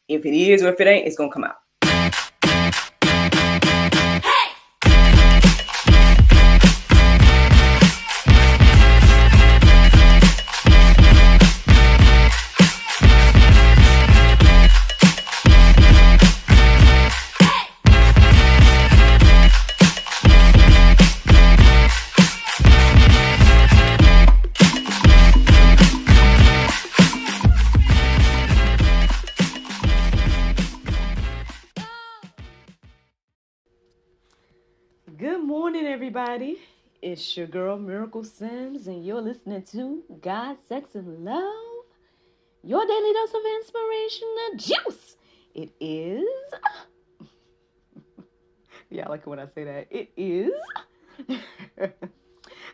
If it is or if it ain't, it's going to come out. Good morning, everybody. It's your girl, Miracle Sims, and you're listening to God, Sex, and Love, your daily dose of inspiration and juice. It is, yeah, I like it when I say that. It is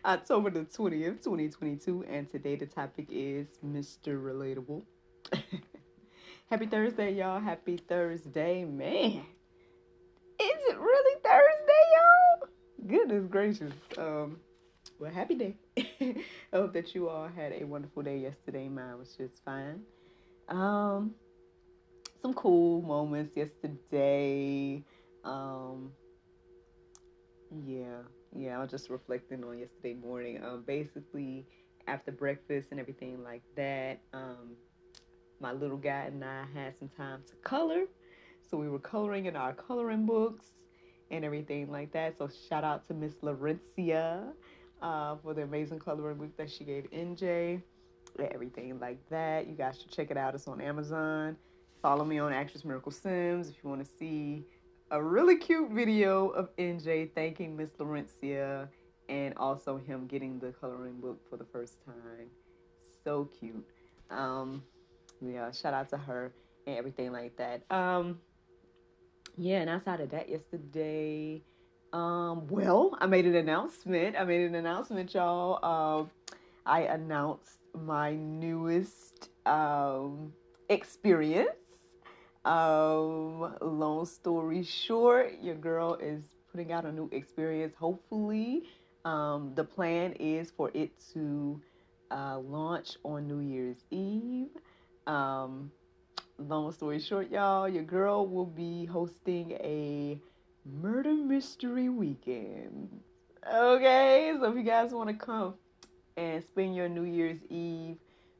October the 20th, 2022, and today the topic is Mr. Relatable. Happy Thursday, y'all. Happy Thursday, man. Is it really Thursday, y'all? Goodness gracious. Well, happy day. I hope that you all had a wonderful day yesterday. Mine was just fine. Some cool moments yesterday. Yeah, I was just reflecting on yesterday morning. Basically, after breakfast and everything like that, my little guy and I had some time to color. So we were coloring in our coloring books and everything like that. So shout out to Miss Laurencia for the amazing coloring book that she gave NJ. Everything like that. You guys should check it out. It's on Amazon. Follow me on Actress Miracle Sims if you want to see a really cute video of NJ thanking Miss Laurencia and also him getting the coloring book for the first time. So cute. Yeah, shout out to her and everything like that. Yeah, and outside of that, yesterday, well, I made an announcement. Y'all. I announced my newest experience. Long story short, your girl is putting out a new experience. Hopefully, the plan is for it to launch on New Year's Eve. Long story short, y'all, your girl will be hosting a murder mystery weekend. Okay, so if you guys want to come and spend your New Year's Eve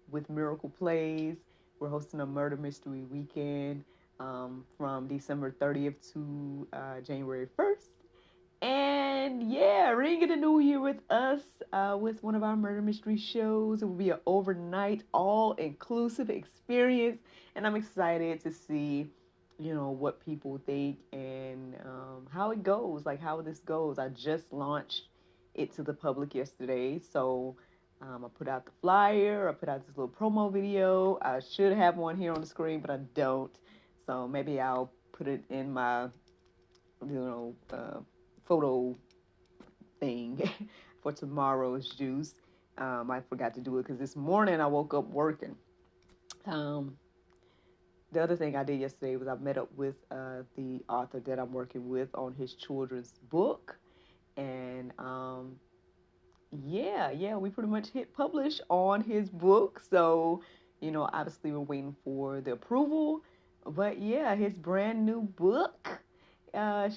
with Miracle Plays, we're hosting a murder mystery weekend from December 30th to January 1st. And yeah, ringing the new year with us with one of our murder mystery shows. It will be an overnight, all-inclusive experience. And I'm excited to see, what people think and how it goes, like how this goes. I just launched it to the public yesterday. So I put out the flyer. I put out this little promo video. I should have one here on the screen, but I don't. So maybe I'll put it in my, photo thing for tomorrow's juice. I forgot to do it because this morning I woke up working. The other thing I did yesterday was I met up with the author that I'm working with on his children's book. And we pretty much hit publish on his book. So, obviously we're waiting for the approval. But yeah, his brand new book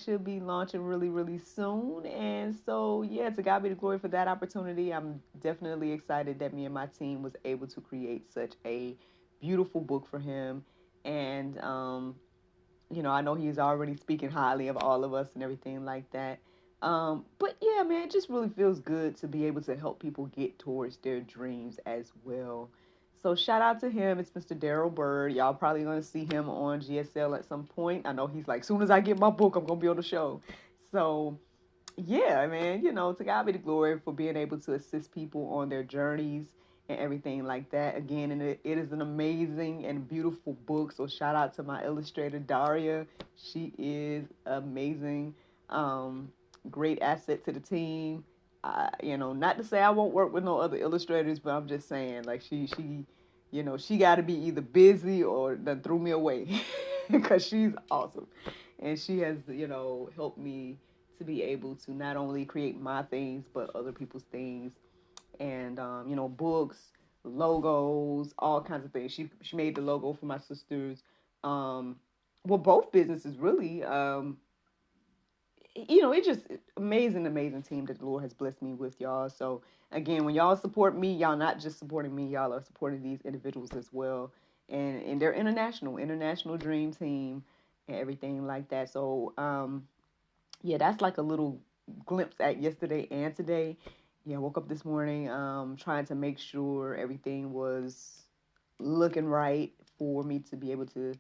should be launching really, really soon. And so, yeah, to God be the glory for that opportunity. I'm definitely excited that me and my team was able to create such a beautiful book for him. And, I know he's already speaking highly of all of us and everything like that. But yeah, man, it just really feels good to be able to help people get towards their dreams as well. So shout out to him. It's Mr. Daryl Bird. Y'all probably going to see him on GSL at some point. I know he's like, soon as I get my book, I'm going to be on the show. So yeah, man, to God be the glory for being able to assist people on their journeys and everything like that. Again, and it is an amazing and beautiful book. So shout out to my illustrator, Daria. She is amazing. Great asset to the team. Not to say I won't work with no other illustrators, but I'm just saying, like, she got to be either busy or done threw me away because she's awesome. And she has, helped me to be able to not only create my things, but other people's things. And, books, logos, all kinds of things. She made the logo for my sister's well, both businesses really. It's just amazing team that the Lord has blessed me with, y'all. So again, when y'all support me, y'all not just supporting me, y'all are supporting these individuals as well, and they're international dream team and everything like that. So yeah, that's like a little glimpse at yesterday and today. Yeah, I woke up this morning trying to make sure everything was looking right for me to be able to,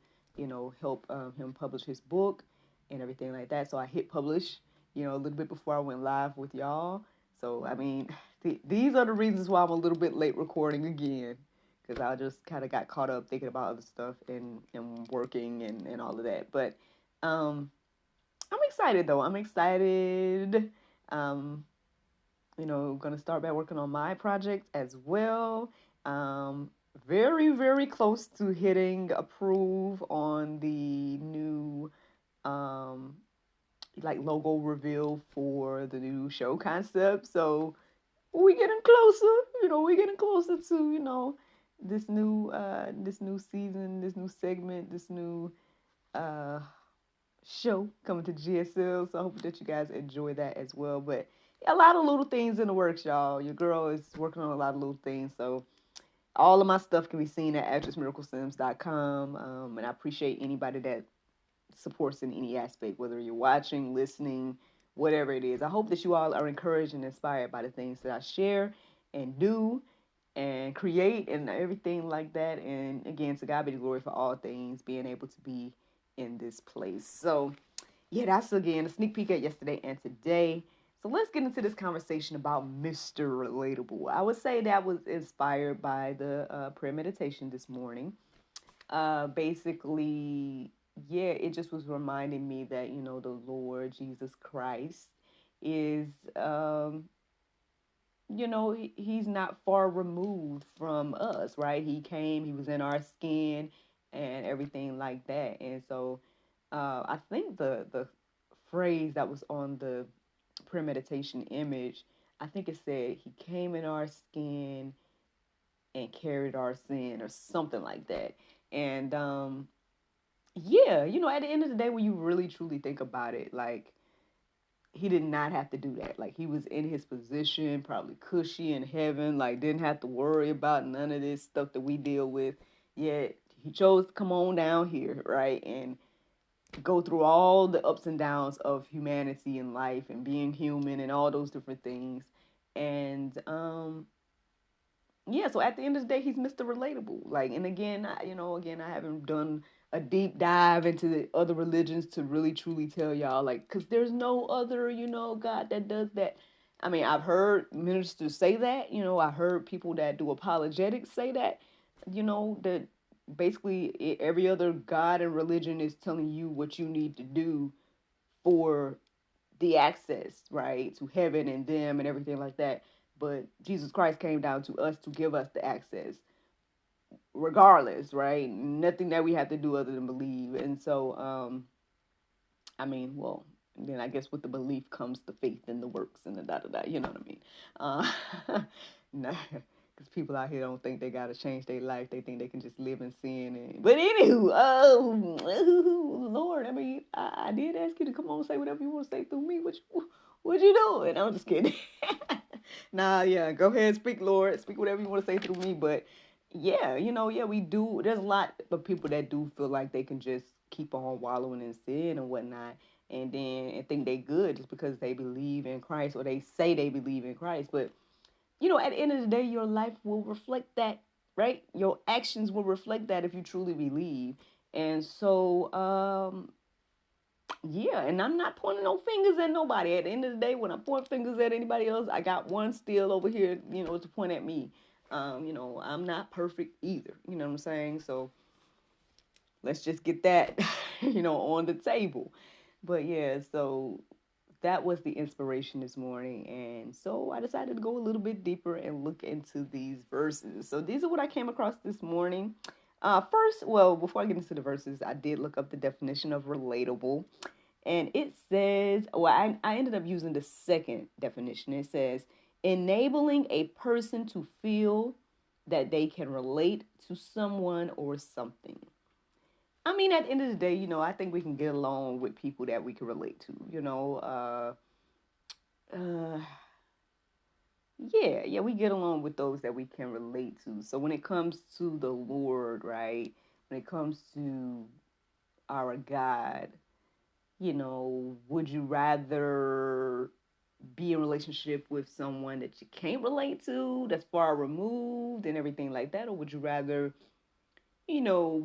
help him publish his book and everything like that. So I hit publish, a little bit before I went live with y'all. So, I mean, these are the reasons why I'm a little bit late recording again. Because I just kind of got caught up thinking about other stuff and working and all of that. But I'm excited though. I'm excited. Um, gonna start back working on my project as well. Um, very, very close to hitting approve on the new um like logo reveal for the new show concept. So we getting closer, we getting closer to, this new season, this new segment, this new uh show coming to GSL. So I hope that you guys enjoy that as well. But yeah, a lot of little things in the works, y'all. Your girl is working on a lot of little things. So all of my stuff can be seen at actressmiraclesims.com. And I appreciate anybody that supports in any aspect, whether you're watching, listening, whatever it is. I hope that you all are encouraged and inspired by the things that I share and do and create and everything like that. And again, to God be the glory for all things, being able to be in this place. So yeah, that's again a sneak peek at yesterday and today. So let's get into this conversation about Mr. Relatable. I would say that was inspired by the prayer meditation this morning. Basically, yeah, it just was reminding me that, the Lord Jesus Christ is, he's not far removed from us, right? He came, he was in our skin and everything like that. And so I think the phrase that was on the premeditation image, I think it said he came in our skin and carried our sin or something like that. And yeah, at the end of the day, when you really truly think about it, like he did not have to do that. Like he was in his position, probably cushy in heaven, like didn't have to worry about none of this stuff that we deal with. Yet he chose to come on down here, right? And go through all the ups and downs of humanity and life and being human and all those different things. And yeah, so at the end of the day, he's Mr. Relatable. Like, and again, I haven't done a deep dive into the other religions to really truly tell y'all, like, because there's no other, God that does that. I mean, I've heard ministers say that, I heard people that do apologetics say that, that basically every other God and religion is telling you what you need to do for the access, right, to heaven and them and everything like that. But Jesus Christ came down to us to give us the access, regardless, right? Nothing that we have to do other than believe. And so, I mean, well, then I guess with the belief comes the faith and the works and the da da da. You know what I mean? Nah, because people out here don't think they gotta change their life. They think they can just live in sin. But anywho, Lord, I mean, I did ask you to come on and say whatever you want to say through me. What you doing? I'm just kidding. Nah, yeah, go ahead, speak, Lord, speak whatever you want to say through me. But yeah, yeah, we do. There's a lot of people that do feel like they can just keep on wallowing in sin and whatnot, and think they good just because they believe in Christ or they say they believe in Christ. But at the end of the day, your life will reflect that, right? Your actions will reflect that if you truly believe. And so, yeah, and I'm not pointing no fingers at nobody. At the end of the day, when I point fingers at anybody else, I got one still over here, to point at me. I'm not perfect either. You know what I'm saying? So let's just get that, on the table. But yeah, so that was the inspiration this morning. And so I decided to go a little bit deeper and look into these verses. So these are what I came across this morning. First, well, before I get into the verses, I did look up the definition of relatable. And it says, well, I ended up using the second definition. It says, enabling a person to feel that they can relate to someone or something. I mean, at the end of the day, I think we can get along with people that we can relate to. Uh, yeah, we get along with those that we can relate to. So when it comes to the Lord, right? When it comes to our God, would you rather be in a relationship with someone that you can't relate to, that's far removed and everything like that, or would you rather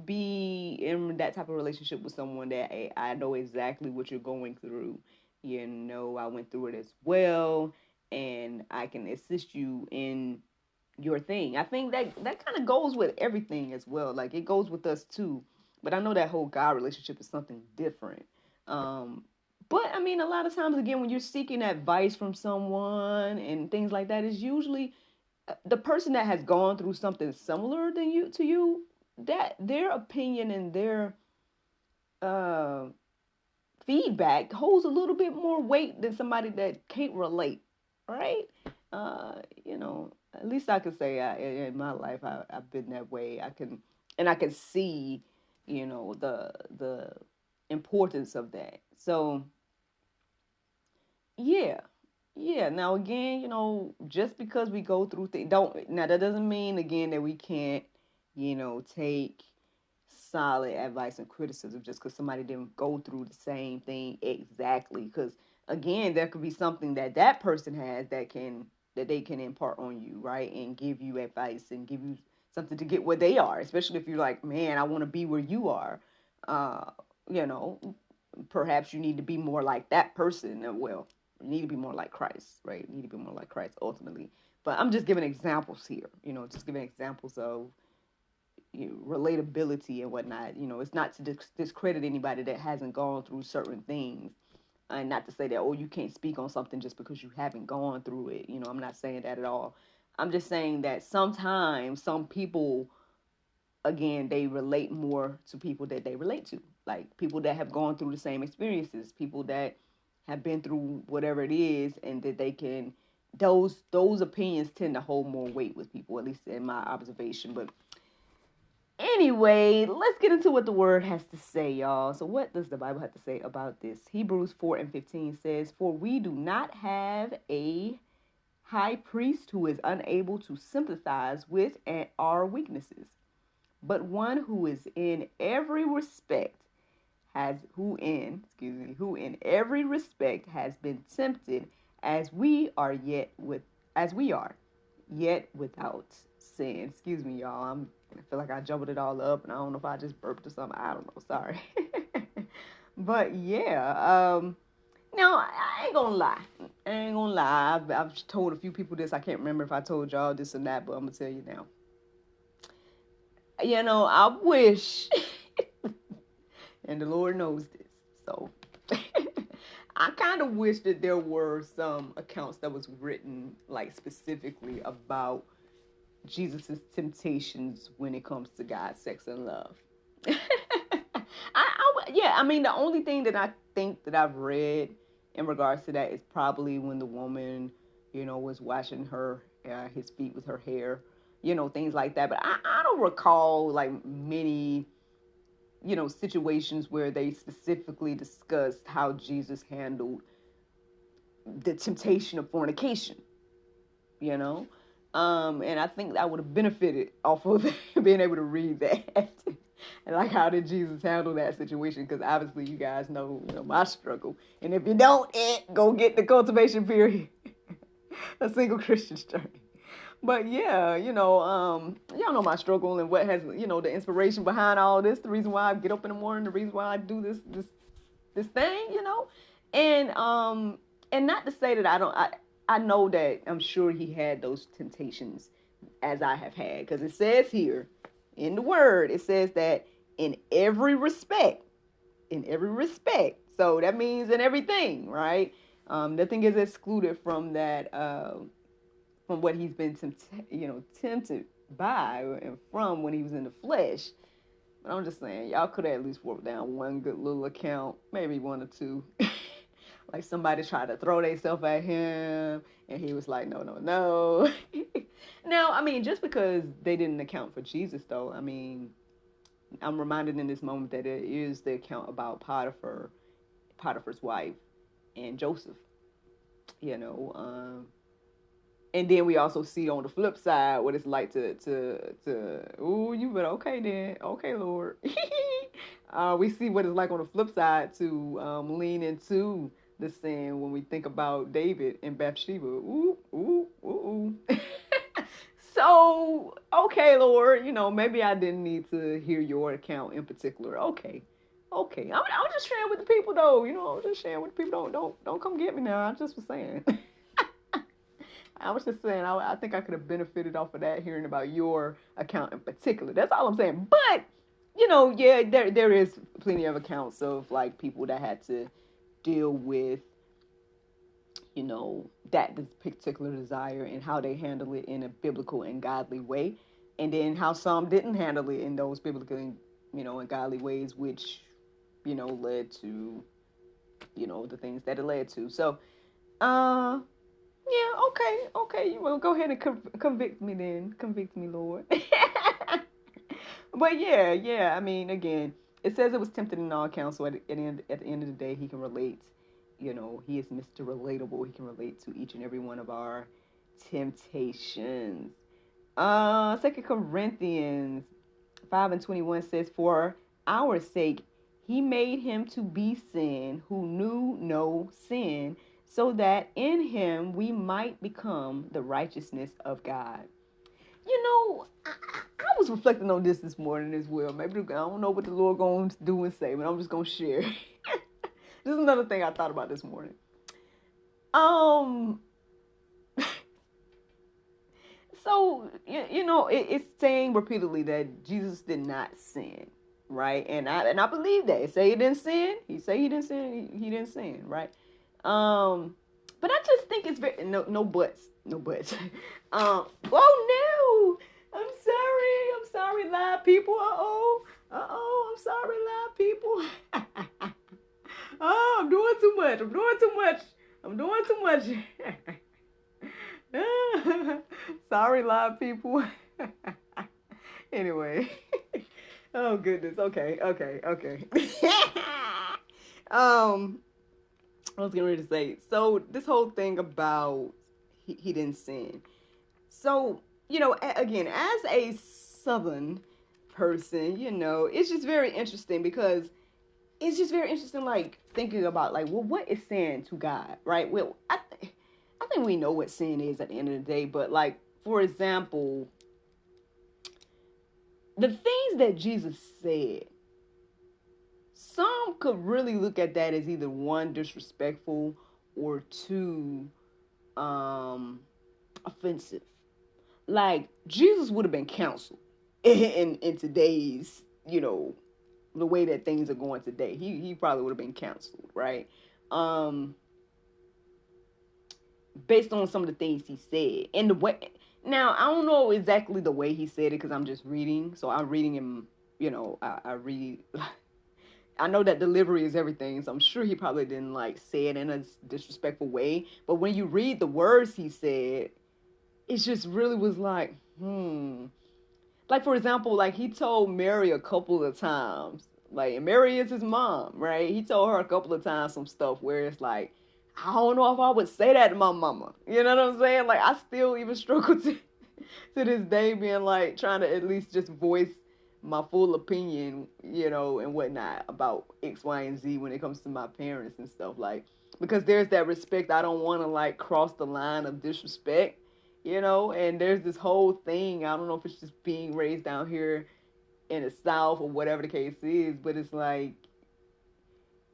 be in that type of relationship with someone that, hey, I know exactly what you're going through. I went through it as well, and I can assist you in your thing. I think that kind of goes with everything as well. Like it goes with us too. But I know that whole God relationship is something different. Um, but I mean, a lot of times, again, when you're seeking advice from someone and things like that, is usually the person that has gone through something similar than you to you, that their opinion and their uh, feedback holds a little bit more weight than somebody that can't relate, right? At least I can say in my life I've been that way. I can see, the importance of that. So yeah. Yeah. Now again, just because we go through things, don't now that doesn't mean again that we can't, take solid advice and criticism just because somebody didn't go through the same thing exactly. Because again, there could be something that person has that they can impart on you, right, and give you advice and give you something to get where they are. Especially if you're like, man, I want to be where you are. Uh, you know, Perhaps you need to be more like that person. Well, you need to be more like Christ, right? You need to be more like Christ ultimately. But I'm just giving examples here, just giving examples of relatability and whatnot. It's not to discredit anybody that hasn't gone through certain things, and not to say that, oh, you can't speak on something just because you haven't gone through it. I'm not saying that at all. I'm just saying that sometimes some people, again, they relate more to people that they relate to, like people that have gone through the same experiences, people that have been through whatever it is, and that they can. Those opinions tend to hold more weight with people, at least in my observation. But anyway, let's get into what the word has to say, y'all. So what does the Bible have to say about this? Hebrews 4:15 says, "For we do not have a high priest who is unable to sympathize with our weaknesses, but one who is in every respect who in every respect has been tempted as we are as we are, yet without sin." Excuse me, y'all. I feel like I jumbled it all up, and I don't know if I just burped or something. I don't know. Sorry. But yeah, now I ain't gonna lie. I've told a few people this. I can't remember if I told y'all this or not, but I'm gonna tell you now. I wish, and the Lord knows this. So I kind of wish that there were some accounts that was written like specifically about Jesus's temptations when it comes to God, sex, and love. Yeah, I mean, the only thing that I think that I've read in regards to that is probably when the woman, was washing his feet with her hair, things like that. But I don't recall like many, situations where they specifically discussed how Jesus handled the temptation of fornication, you know? And I think I would have benefited off of being able to read that. And like, how did Jesus handle that situation? Because obviously you guys know, my struggle. And if you don't, go get the cultivation period. A single Christian's journey. But yeah, y'all know my struggle and what has, the inspiration behind all this, the reason why I get up in the morning, the reason why I do this thing, and not to say that I know that I'm sure he had those temptations as I have had, because it says here in the word, it says that in every respect, so that means in everything, right? Nothing is excluded from that, from what he's been tempted by and from when he was in the flesh. But I'm just saying, y'all could have at least wrote down one good little account, maybe one or two. Like somebody tried to throw themselves at him, and he was like, no, no, no. Now, I mean, just because they didn't account for Jesus, though, I mean, I'm reminded in this moment that it is the account about Potiphar's wife, and Joseph. You know, and then we also see on the flip side what it's like to ooh, you but okay then, okay Lord. We see what it's like on the flip side to lean into the sin when we think about David and Bathsheba. Ooh, ooh, ooh, ooh. So, okay, Lord, maybe I didn't need to hear your account in particular. Okay, okay. I'm just sharing with the people, though. I'm just sharing with the people. Don't come get me now. I just was saying. I was just saying. I think I could have benefited off of that, hearing about your account in particular. That's all I'm saying. But yeah, there is plenty of accounts of like people that had to deal with that particular desire and how they handle it in a biblical and godly way, and then how some didn't handle it in those biblical and godly ways, which led to the things that it led to. So yeah, okay, you will go ahead and convict me then, convict me, Lord. But yeah, I mean, again, it says it was tempted in all accounts, so at the end of the day, he can relate. He is Mr. Relatable. He can relate to each and every one of our temptations. 2 Corinthians 5:21 says, "For our sake, he made him to be sin who knew no sin, so that in him we might become the righteousness of God." I was reflecting on this morning as well. Maybe I don't know what the Lord going to do and say, but I'm just going to share. This is another thing I thought about this morning. So, it's saying repeatedly that Jesus did not sin, right? And I believe that. It say he didn't sin. He say he didn't sin. He didn't sin, right? But I just think it's very no buts. Oh no! I'm sorry, live people. I'm sorry, live people. Oh, I'm doing too much. Sorry, live people. Anyway. Oh goodness. Okay. I was getting ready to say. So this whole thing about he didn't sin. So again, as a Southern person, it's just very interesting because it's just very interesting, like thinking about like, well, what is sin to God, right? Well, I think we know what sin is at the end of the day, but like, for example, the things that Jesus said, some could really look at that as either one, disrespectful, or two, offensive. Like, Jesus would have been counseled in today's, the way that things are going today. He probably would have been counseled, right? Based on some of the things he said. And the way, now, I don't know exactly the way he said it because I'm just reading. So I'm reading him, I read. I know that delivery is everything, so I'm sure he probably didn't like say it in a disrespectful way. But when you read the words he said, it just really was like, Like, for example, like he told Mary a couple of times, like, and Mary is his mom, right? He told her a couple of times some stuff where it's like, I don't know if I would say that to my mama. You know what I'm saying? Like, I still even struggle to this day being like, trying to at least just voice my full opinion, and whatnot about X, Y, and Z when it comes to my parents and stuff, like, because there's that respect. I don't want to like cross the line of disrespect, and there's this whole thing. I don't know if it's just being raised down here in the South or whatever the case is, but it's like,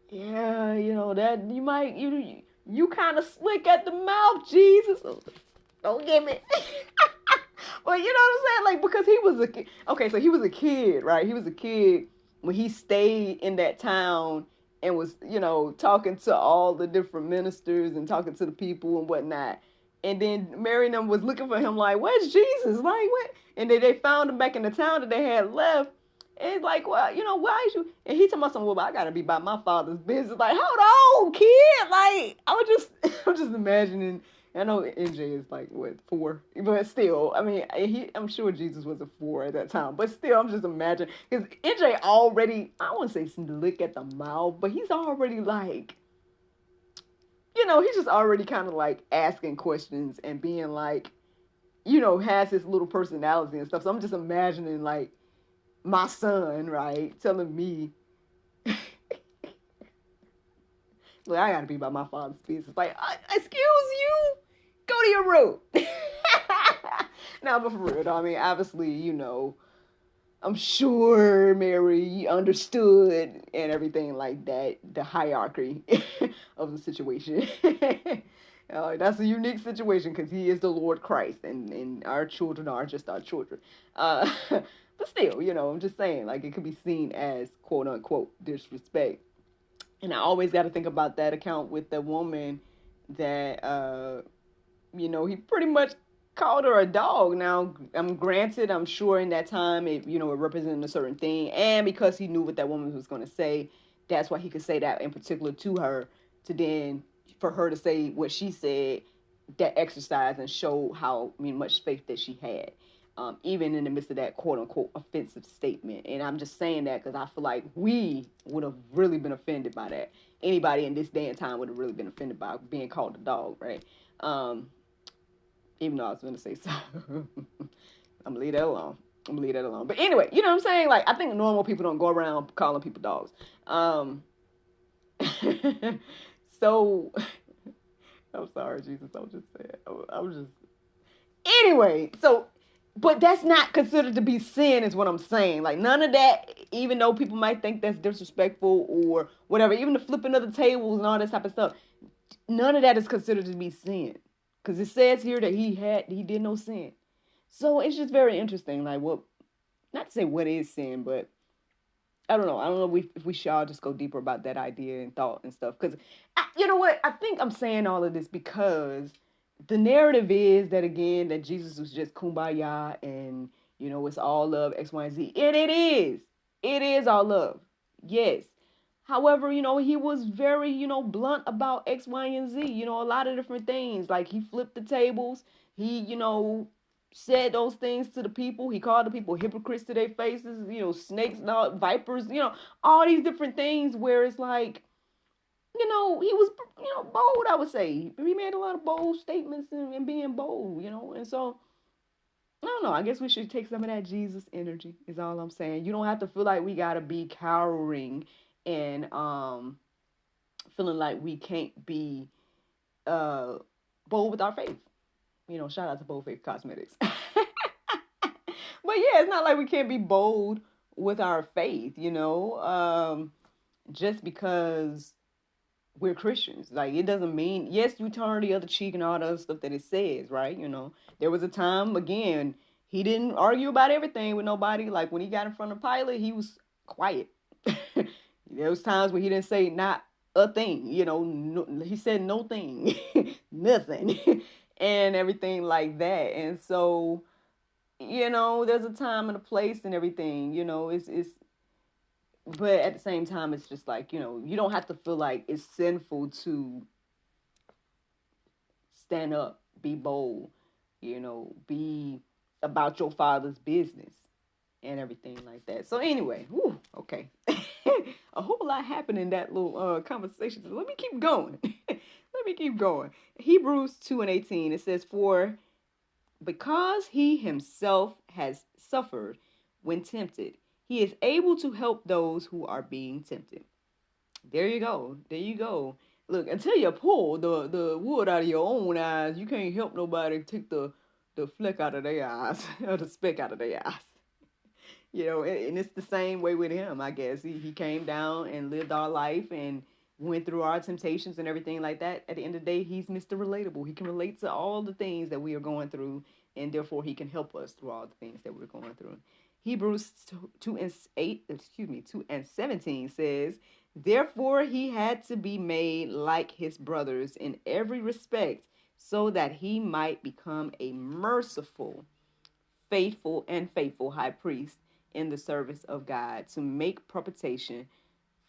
yeah, that you might, you kind of slick at the mouth, Jesus. Don't get me. Well, you know what I'm saying? Like, because he was a kid. Okay, so he was a kid, right? He was a kid when he stayed in that town and was, talking to all the different ministers and talking to the people and whatnot. And then Mary and them was looking for him like, where's Jesus? Like, what? And then they found him back in the town that they had left. And it's like, well, why is you? And he told me something, well, I got to be about my father's business. Like, hold on, kid. Like, I'm just imagining I know NJ is like what 4, but still, I mean, I'm sure Jesus was a 4 at that time, but still, I'm just imagining because NJ already, I wouldn't say slick at the mouth, but he's already like, he's just already kind of like asking questions and being like, has his little personality and stuff. So I'm just imagining like my son, right, telling me, "Look, I gotta be about my father's business." Like, excuse you, go to your room. Now, but for real, though, I mean, obviously, I'm sure Mary understood and everything like that, the hierarchy of the situation. That's a unique situation because he is the Lord Christ, and our children are just our children. But still, I'm just saying, like, it could be seen as quote unquote disrespect. And I always got to think about that account with the woman that, he pretty much called her a dog. Now, granted, I'm sure in that time it represented a certain thing, and because he knew what that woman was going to say, that's why he could say that in particular to her, to then for her to say what she said, that exercise and show how much faith that she had. Even in the midst of that quote-unquote offensive statement. And I'm just saying that because I feel like we would have really been offended by that. Anybody in this day and time would have really been offended by being called a dog, right? Even though I was going to say so. I'm going to leave that alone. But anyway, you know what I'm saying? Like, I think normal people don't go around calling people dogs. So, I'm sorry, Jesus. I was just saying. I was just... Anyway, so... But that's not considered to be sin is what I'm saying. Like, none of that, even though people might think that's disrespectful or whatever, even the flipping of the tables and all this type of stuff, none of that is considered to be sin. Because it says here that he did no sin. So it's just very interesting. Like, not to say what is sin, but I don't know. I don't know if we should all just go deeper about that idea and thought and stuff. Because, you know what? I think I'm saying all of this because the narrative is that, again, that Jesus was just kumbaya and, it's all love, X, Y, and Z. And it is. It is all love. Yes. However, he was very, blunt about X, Y, and Z. A lot of different things. Like, he flipped the tables. He, said those things to the people. He called the people hypocrites to their faces, snakes and all, vipers, all these different things where it's like, he was, bold, I would say. He made a lot of bold statements and being bold, and so, I don't know. I guess we should take some of that Jesus energy is all I'm saying. You don't have to feel like we got to be cowering and feeling like we can't be bold with our faith. Shout out to Bold Faith Cosmetics. But yeah, it's not like we can't be bold with our faith, just because we're Christians. Like, it doesn't mean, yes, you turn the other cheek and all the other stuff that it says, right? There was a time, again, he didn't argue about everything with nobody. Like, when he got in front of Pilate, he was quiet. There was times when he didn't say not a thing, no, he said no thing, nothing, and everything like that. And so, there's a time and a place and everything, it's but at the same time, it's just like, you don't have to feel like it's sinful to stand up, be bold, be about your father's business and everything like that. So anyway, okay. A whole lot happened in that little conversation. So let me keep going. Hebrews 2:18, it says, "For because he himself has suffered when tempted, he is able to help those who are being tempted." There you go. Look, until you pull the wood out of your own eyes, you can't help nobody take the fleck out of their eyes or the speck out of their eyes. And it's the same way with him, I guess. He came down and lived our life and went through our temptations and everything like that. At the end of the day, he's Mr. Relatable. He can relate to all the things that we are going through, and therefore he can help us through all the things that we're going through. Hebrews 2:17 says, "Therefore he had to be made like his brothers in every respect, so that he might become a merciful, faithful high priest in the service of God, to make propitiation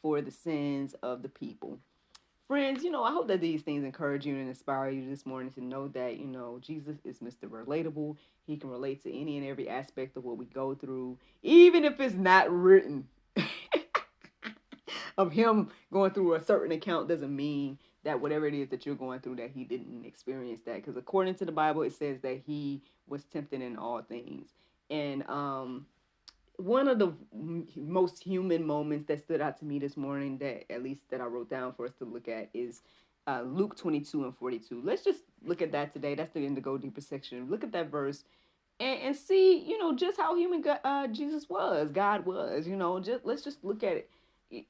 for the sins of the people." Friends, I hope that these things encourage you and inspire you this morning to know that, Jesus is Mr. Relatable. He can relate to any and every aspect of what we go through, even if it's not written. Of him going through a certain account doesn't mean that whatever it is that you're going through, that he didn't experience that. Because according to the Bible, it says that he was tempted in all things. And one of the most human moments that stood out to me this morning, that at least that I wrote down for us to look at, is Luke 22:42. Let's just look at that today. That's the end to go deeper section. Look at that verse and see, just how human Jesus was, God was. Let's just look at it.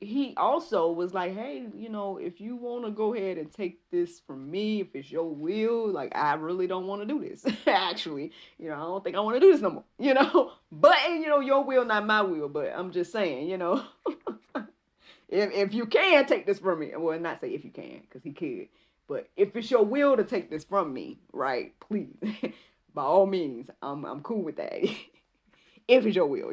He also was like, hey, if you want to go ahead and take this from me, if it's your will, like, I really don't want to do this. Actually, I don't think I want to do this no more, but, your will, not my will. But I'm just saying, if you can take this from me, well, not say if you can, because he could, but if it's your will to take this from me, right, please, by all means, I'm cool with that. If it's your will,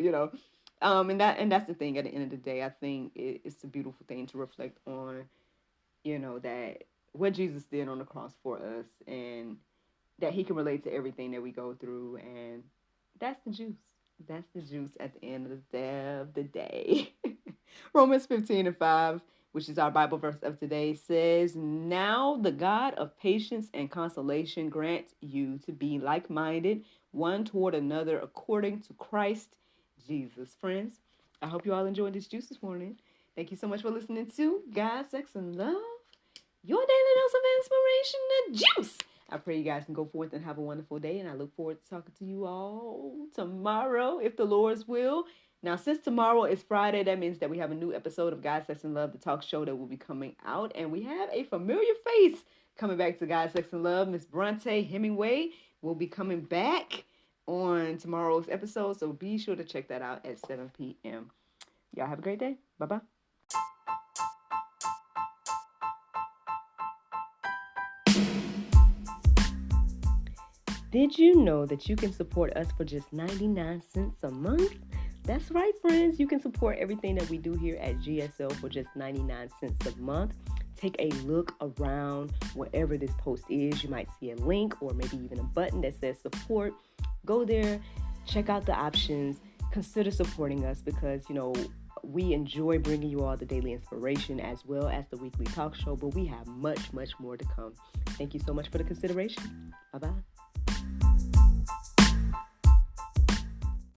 and that's the thing. At the end of the day, I think it's a beautiful thing to reflect on, that what Jesus did on the cross for us, and that he can relate to everything that we go through, and that's the juice. That's the juice at the end of the day. Romans 15:5, which is our Bible verse of today, says, "Now the God of patience and consolation grant you to be like-minded, one toward another, according to Christ Jesus." Friends, I hope you all enjoyed this juice this morning. Thank you so much for listening to God, Sex, and Love, your daily dose of inspiration and juice. I pray you guys can go forth and have a wonderful day, and I look forward to talking to you all tomorrow, if the Lord's will. Now, since tomorrow is Friday, that means that we have a new episode of God, Sex, and Love, the talk show, that will be coming out, and we have a familiar face coming back to God, Sex, and Love. Miss Bronte Hemingway will be coming back on tomorrow's episode, so be sure to check that out at 7 p.m. Y'all have a great day. Bye-bye. Did you know that you can support us for just 99 cents a month? That's right, friends. You can support everything that we do here at GSL for just 99 cents a month. Take a look around wherever this post is. You might see a link or maybe even a button that says support. Go there, check out the options, consider supporting us, because, we enjoy bringing you all the daily inspiration as well as the weekly talk show, but we have much, much more to come. Thank you so much for the consideration. Bye-bye.